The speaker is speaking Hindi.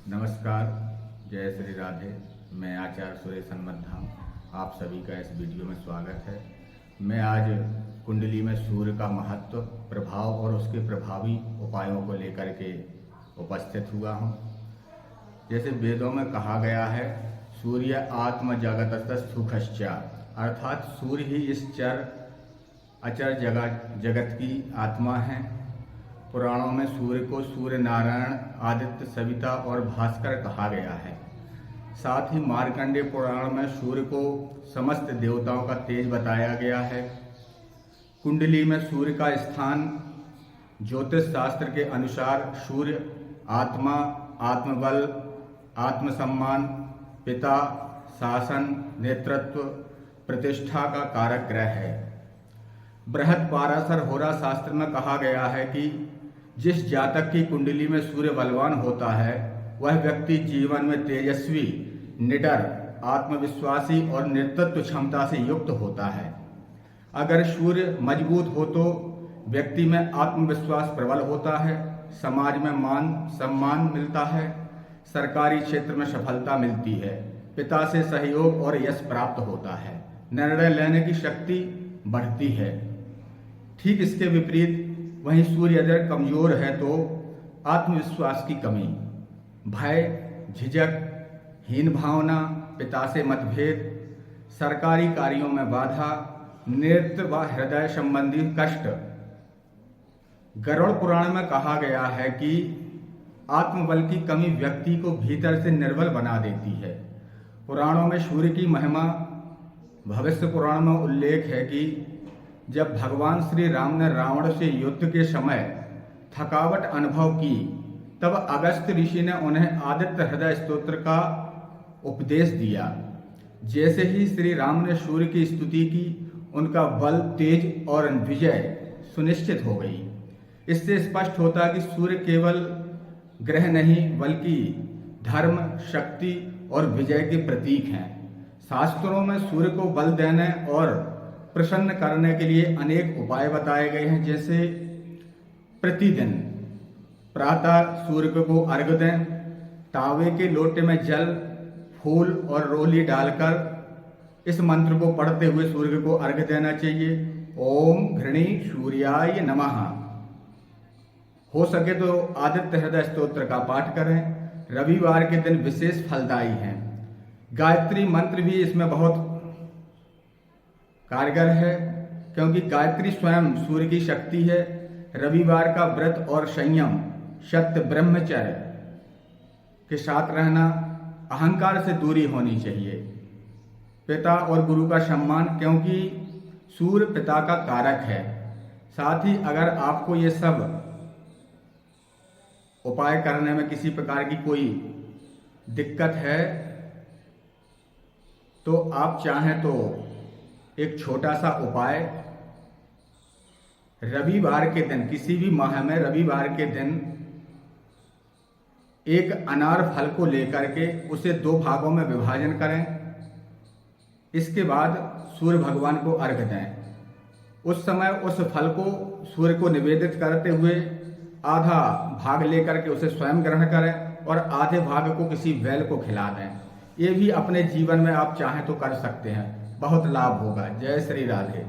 नमस्कार, जय श्री राधे। मैं आचार्य सुरेश हनुमतधाम, आप सभी का इस वीडियो में स्वागत है। मैं आज कुंडली में सूर्य का महत्व, प्रभाव और उसके प्रभावी उपायों को लेकर के उपस्थित हुआ हूँ। जैसे वेदों में कहा गया है, सूर्य आत्म जगत सुखश्चा, अर्थात सूर्य ही इस अचर जगत की आत्मा है। पुराणों में सूर्य को सूर्य नारायण, आदित्य, सविता और भास्कर कहा गया है। साथ ही मार्कंडेय पुराण में सूर्य को समस्त देवताओं का तेज बताया गया है। कुंडली में सूर्य का स्थान ज्योतिष शास्त्र के अनुसार सूर्य आत्मा, आत्मबल, आत्मसम्मान, पिता, शासन, नेतृत्व, प्रतिष्ठा का कारक ग्रह है। बृहद पाराशर होरा शास्त्र में कहा गया है कि जिस जातक की कुंडली में सूर्य बलवान होता है, वह व्यक्ति जीवन में तेजस्वी, निडर, आत्मविश्वासी और नेतृत्व क्षमता से युक्त होता है। अगर सूर्य मजबूत हो तो व्यक्ति में आत्मविश्वास प्रबल होता है, समाज में मान सम्मान मिलता है, सरकारी क्षेत्र में सफलता मिलती है, पिता से सहयोग और यश प्राप्त होता है, निर्णय लेने की शक्ति बढ़ती है। ठीक इसके विपरीत वहीं सूर्य अगर कमजोर है तो आत्मविश्वास की कमी, भय, झिझक, हीन भावना, पिता से मतभेद, सरकारी कार्यों में बाधा, नेत्र व हृदय संबंधी कष्ट। गरुड़ पुराण में कहा गया है कि आत्मबल की कमी व्यक्ति को भीतर से निर्बल बना देती है। पुराणों में सूर्य की महिमा, भविष्य पुराण में उल्लेख है कि जब भगवान श्री राम ने रावण से युद्ध के समय थकावट अनुभव की, तब अगस्त्य ऋषि ने उन्हें आदित्य हृदय स्तोत्र का उपदेश दिया। जैसे ही श्री राम ने सूर्य की स्तुति की, उनका बल, तेज और विजय सुनिश्चित हो गई। इससे स्पष्ट होता है कि सूर्य केवल ग्रह नहीं बल्कि धर्म, शक्ति और विजय के प्रतीक हैं। शास्त्रों में सूर्य को बल देने और प्रसन्न करने के लिए अनेक उपाय बताए गए हैं। जैसे प्रतिदिन प्रातः सूर्य को अर्घ्य दें, तांबे के लोटे में जल, फूल और रोली डालकर इस मंत्र को पढ़ते हुए सूर्य को अर्घ्य देना चाहिए। ओम घृणी सूर्याय नमः। हो सके तो आदित्य हृदय स्तोत्र का पाठ करें। रविवार के दिन विशेष फलदायी हैं। गायत्री मंत्र भी इसमें बहुत कारगर है, क्योंकि गायत्री स्वयं सूर्य की शक्ति है। रविवार का व्रत और संयम, सत्य, ब्रह्मचर्य के साथ रहना, अहंकार से दूरी होनी चाहिए। पिता और गुरु का सम्मान, क्योंकि सूर्य पिता का कारक है। साथ ही अगर आपको ये सब उपाय करने में किसी प्रकार की कोई दिक्कत है तो आप चाहें तो एक छोटा सा उपाय, रविवार के दिन, किसी भी माह में रविवार के दिन एक अनार फल को लेकर के उसे 2 भागों में विभाजन करें। इसके बाद सूर्य भगवान को अर्घ्य दें। उस समय उस फल को सूर्य को निवेदित करते हुए आधा भाग लेकर के उसे स्वयं ग्रहण करें और आधे भाग को किसी बैल को खिला दें। ये भी अपने जीवन में आप चाहें तो कर सकते हैं, बहुत लाभ होगा। जय श्री राधे।